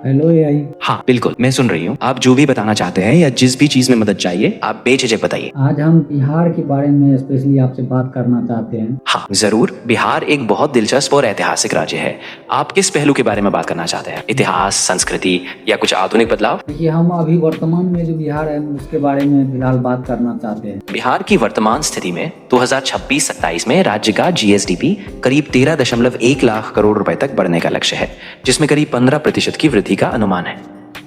Hello AI. हाँ बिल्कुल, मैं सुन रही हूँ। आप जो भी बताना चाहते हैं या जिस भी चीज में मदद चाहिए, आप बेझिझक बताइए। आज हम बिहार के बारे में स्पेशली आपसे बात करना चाहते हैं। हाँ जरूर। बिहार एक बहुत दिलचस्प और ऐतिहासिक राज्य है। आप किस पहलू के बारे में बात करना चाहते हैं? इतिहास, संस्कृति या कुछ आधुनिक बदलाव? देखिए, हम अभी वर्तमान में जो बिहार है उसके बारे में फिलहाल बात करना चाहते हैं। बिहार की वर्तमान स्थिति में 2026-27 में राज्य का जीएसडीपी करीब 13.1 लाख करोड़ रुपए तक बढ़ने का लक्ष्य है, जिसमें करीब 15% की वृद्धि का अनुमान है।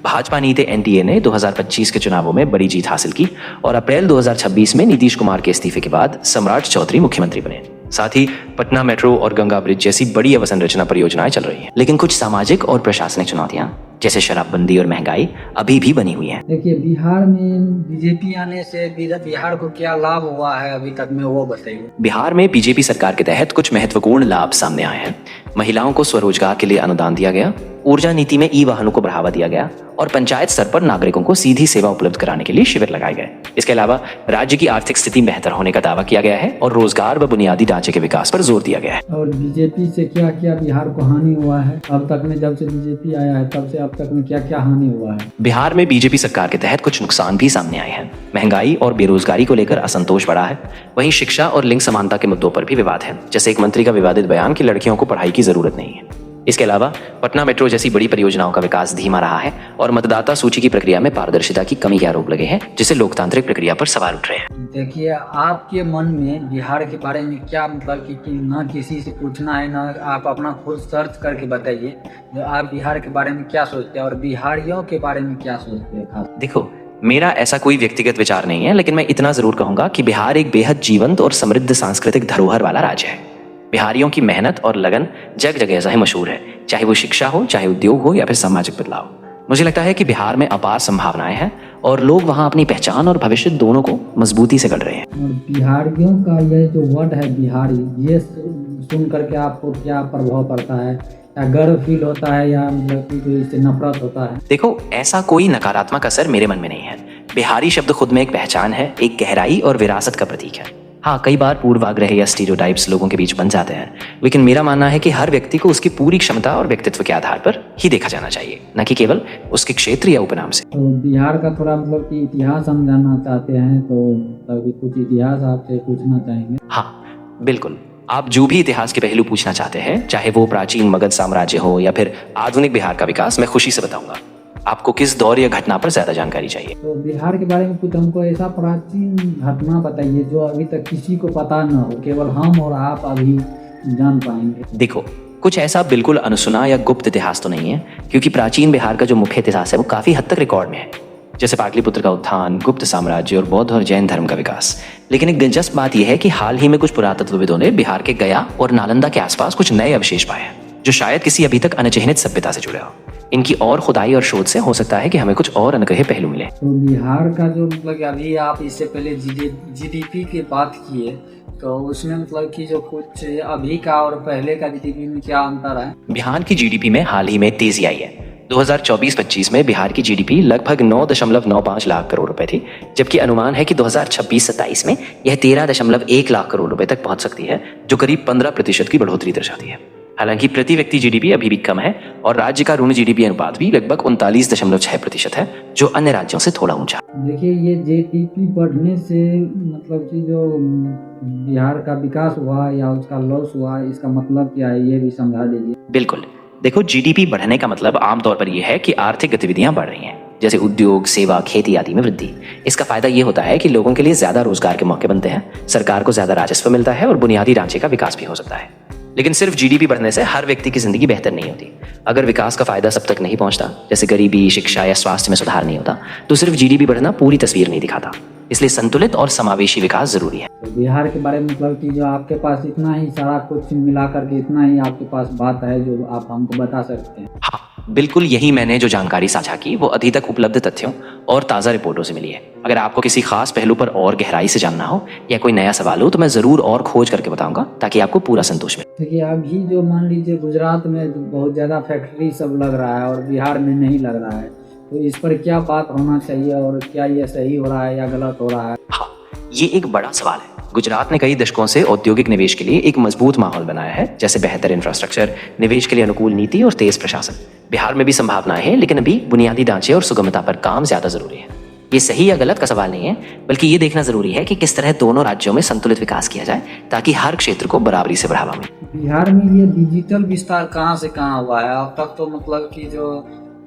भाजपा नीति एनडीए ने 2025 के चुनावों में बड़ी जीत हासिल की और अप्रैल 2026 में नीतीश कुमार के इस्तीफे के बाद सम्राट चौधरी मुख्यमंत्री बने। साथ ही पटना मेट्रो और गंगा ब्रिज जैसी बड़ी अवसंरचना परियोजनाएं चल रही हैं। लेकिन कुछ सामाजिक और प्रशासनिक चुनौतियां जैसे शराबबंदी और महंगाई अभी भी बनी हुई हैं। देखिए, बिहार में बीजेपी आने से बिहार को क्या लाभ हुआ है अभी तक में, वो बताइए। बिहार में बीजेपी सरकार के तहत कुछ महत्वपूर्ण लाभ सामने आए हैं। महिलाओं को स्वरोजगार के लिए अनुदान दिया गया, ऊर्जा नीति में ई वाहनों को बढ़ावा दिया गया और पंचायत स्तर पर नागरिकों को सीधी सेवा उपलब्ध कराने के लिए शिविर लगाए गए। इसके अलावा राज्य की आर्थिक स्थिति बेहतर होने का दावा किया गया है और रोजगार व बुनियादी ढांचे के विकास पर जोर दिया गया है। और बीजेपी से क्या क्या बिहार को हानि हुआ है अब तक में? जब से बीजेपी आया है तब से अब तक में क्या क्या हानि हुआ है? बिहार में बीजेपी सरकार के तहत कुछ नुकसान भी सामने आए हैं। महंगाई और बेरोजगारी को लेकर असंतोष बढ़ा है। वहीं शिक्षा और लिंग समानता के मुद्दों पर भी विवाद है, जैसे एक मंत्री का विवादित बयान कि लड़कियों को पढ़ाई की जरूरत नहीं है। इसके अलावा पटना मेट्रो जैसी बड़ी परियोजनाओं का विकास धीमा रहा है और मतदाता सूची की प्रक्रिया में पारदर्शिता की कमी के आरोप लगे हैं, जिससे लोकतांत्रिक प्रक्रिया पर सवाल उठ रहे हैं। देखिए, आपके मन में बिहार के बारे में क्या मतलब कि ना किसी से पूछना है, ना आप अपना खुद सर्च करके बताइए जो आप बिहार के बारे में क्या सोचते हैं और बिहारियों के बारे में क्या सोचते हैं खास? देखो, मेरा ऐसा कोई व्यक्तिगत विचार नहीं है, लेकिन मैं इतना जरूर कहूंगा कि बिहार एक बेहद जीवंत और समृद्ध सांस्कृतिक धरोहर वाला राज्य है। बिहारियों की मेहनत और लगन जग जगह से मशहूर है, चाहे वो शिक्षा हो, चाहे उद्योग हो या फिर सामाजिक बदलाव। मुझे लगता है कि बिहार में अपार संभावनाएं हैं और लोग वहां अपनी पहचान और भविष्य दोनों को मजबूती से गढ़ रहे हैं। और बिहारियों का यह जो वर्ड है बिहारी, ये सुन करके आपको क्या प्रभाव पड़ता है? या गर्व फील होता है या मतलब कि कोई इससे नफरत होता है? देखो, ऐसा कोई नकारात्मक असर मेरे मन में नहीं है। बिहारी शब्द खुद में एक पहचान है, एक गहराई और विरासत का प्रतीक है। हाँ, कई बार पूर्वाग्रह या स्टीरियोटाइप्स लोगों के बीच बन जाते हैं, लेकिन मेरा मानना है कि हर व्यक्ति को उसकी पूरी क्षमता और व्यक्तित्व के आधार पर ही देखा जाना चाहिए, न कि केवल उसके क्षेत्र या उपनाम से। तो बिहार का थोड़ा मतलब कि इतिहास हम जानना चाहते हैं, तो तभी कुछ इतिहास आपसे पूछना चाहेंगे। हाँ बिल्कुल, आप जो भी इतिहास के पहलू पूछना चाहते हैं, चाहे वो प्राचीन मगध साम्राज्य हो या फिर आधुनिक बिहार का विकास, मैं खुशी से बताऊंगा। आपको किस दौर या घटना पर ज्यादा जानकारी चाहिए? तो बिहार के बारे में कुछ हमको ऐसा प्राचीन घटना बताइए जो अभी तक किसी को पता न हो, केवल हम और आप अभी जान पाएंगे। देखो, कुछ ऐसा बिल्कुल अनसुना या गुप्त इतिहास तो नहीं है, क्योंकि प्राचीन बिहार का जो मुख्य इतिहास है वो काफी हद तक रिकॉर्ड में है, जैसे पाटलिपुत्र का उत्थान, गुप्त साम्राज्य और बौद्ध और जैन धर्म का विकास। लेकिन एक दिलचस्प बात यह है कि हाल ही में कुछ पुरातत्वविदों ने बिहार के गया और नालंदा के आसपास कुछ नए अवशेष पाए हैं, जो शायद किसी अभी तक अनचिह्नित सभ्यता से जुड़े हो। इनकी और खुदाई और शोध से हो सकता है कि हमें कुछ और अनकहे पहलू मिले। तो बिहार का जो मतलब अभी आप इससे पहले जीडीपी की बात किए, तो उसमें मतलब कि जो कुछ अभी का और पहले का जीडीपी में क्या अंतर है? बिहार की जीडीपी में हाल ही में तेजी आई है। 2024-25 में बिहार की जीडीपी लगभग 9.95 लाख करोड़ रुपए थी, जबकि अनुमान है कि 2026-27 में यह 13.1 लाख करोड़ रुपए तक पहुंच सकती है, जो करीब 15% की बढ़ोतरी दर्शाती है। हालांकि प्रति व्यक्ति जीडीपी अभी भी कम है और राज्य का ऋण जीडीपी अनुपात भी लगभग 39.6% है, जो अन्य राज्यों से थोड़ा ऊंचा। देखिए, ये जीडीपी बढ़ने से मतलब कि जो बिहार का विकास हुआ या उसका लॉस हुआ, इसका मतलब क्या है, ये भी समझा दीजिए। बिल्कुल, देखो, जीडीपी बढ़ने का मतलब आमतौर पर यह है कि आर्थिक गतिविधियां बढ़ रही हैं, जैसे उद्योग, सेवा, खेती आदि में वृद्धि। इसका फायदा ये होता है कि लोगों के लिए ज्यादा रोजगार के मौके बनते हैं, सरकार को ज्यादा राजस्व मिलता है और बुनियादी ढांचे का विकास भी हो सकता है। लेकिन सिर्फ जीडीपी बढ़ने से हर व्यक्ति की जिंदगी बेहतर नहीं होती। अगर विकास का फायदा सब तक नहीं पहुंचता, जैसे गरीबी, शिक्षा या स्वास्थ्य में सुधार नहीं होता, तो सिर्फ जीडीपी बढ़ना पूरी तस्वीर नहीं दिखाता। इसलिए संतुलित और समावेशी विकास जरूरी है। तो बिहार के बारे में मतलब कि जो आपके पास इतना ही सारा कुछ मिला करके इतना ही आपके पास बात है जो आप हमको बता सकते हैं? हाँ बिल्कुल, यही मैंने जो जानकारी साझा की वो अभी तक उपलब्ध तथ्यों और ताज़ा रिपोर्टों से मिली है। अगर आपको किसी खास पहलू पर और गहराई से जानना हो या कोई नया सवाल हो, तो मैं ज़रूर और खोज करके बताऊंगा, ताकि आपको पूरा संतोष मिले। देखिए, अभी जो मान लीजिए गुजरात में बहुत ज़्यादा फैक्ट्री सब लग रहा है और बिहार में नहीं लग रहा है, तो इस पर क्या बात होना चाहिए और क्या ये सही हो रहा है या गलत हो रहा है? हाँ, ये एक बड़ा सवाल है। गुजरात ने कई दशकों से औद्योगिक निवेश के लिए एक मजबूत माहौल बनाया है, जैसे बेहतर इंफ्रास्ट्रक्चर, निवेश के लिए अनुकूल नीति और तेज प्रशासन। बिहार में भी संभावनाएं हैं, लेकिन अभी बुनियादी ढांचे और सुगमता पर काम ज्यादा जरूरी है। ये सही या गलत का सवाल नहीं है, बल्कि ये देखना जरूरी है कि किस तरह दोनों राज्यों में संतुलित विकास किया जाए ताकि हर क्षेत्र को बराबरी से बढ़ावा मिले। बिहार में ये डिजिटल विस्तार कहाँ से कहाँ हुआ है? अब तक तो मतलब कि जो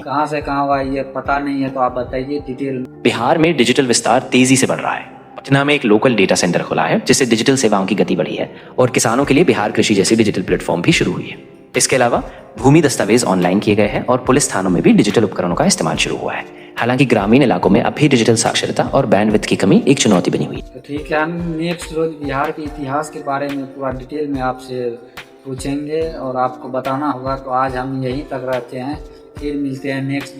कहाँ से कहाँ हुआ है ये पता नहीं है, तो आप बताइए डिटेल। बिहार में डिजिटल विस्तार तेजी से बढ़ रहा है। पटना में एक लोकल डेटा सेंटर खुला है, जिससे डिजिटल सेवाओं की गति बढ़ी है और किसानों के लिए बिहार कृषि जैसी डिजिटल प्लेटफॉर्म भी शुरू हुई है। इसके अलावा भूमि दस्तावेज ऑनलाइन किए गए हैं और पुलिस थानों में भी डिजिटल उपकरणों का इस्तेमाल शुरू हुआ है। हालांकि ग्रामीण इलाकों में अभी डिजिटल साक्षरता और बैंडविड्थ की कमी एक चुनौती बनी हुई है। तो ठीक है, हम नेक्स्ट रोज बिहार के इतिहास के बारे में पूरा डिटेल में आपसे पूछेंगे और आपको बताना होगा। तो आज हम यहीं तक रहते हैं, फिर मिलते हैं नेक्स्ट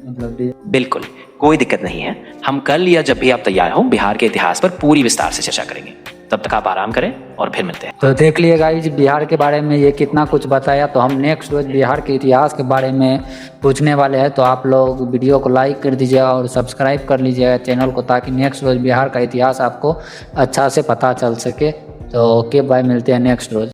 मतलब डे। बिल्कुल, कोई दिक्कत नहीं है। हम कल या जब भी आप तैयार हो बिहार के इतिहास पर पूरी विस्तार से चर्चा करेंगे। तब तक आप आराम करें और फिर मिलते हैं। तो देख लिए गाइस, बिहार के बारे में ये कितना कुछ बताया। तो हम नेक्स्ट रोज बिहार के इतिहास के बारे में पूछने वाले हैं। तो आप लोग वीडियो को लाइक कर दीजिएगा और सब्सक्राइब कर लीजिएगा चैनल को, ताकि नेक्स्ट रोज बिहार का इतिहास आपको अच्छा से पता चल सके। तो ओके बाय, मिलते हैं नेक्स्ट रोज।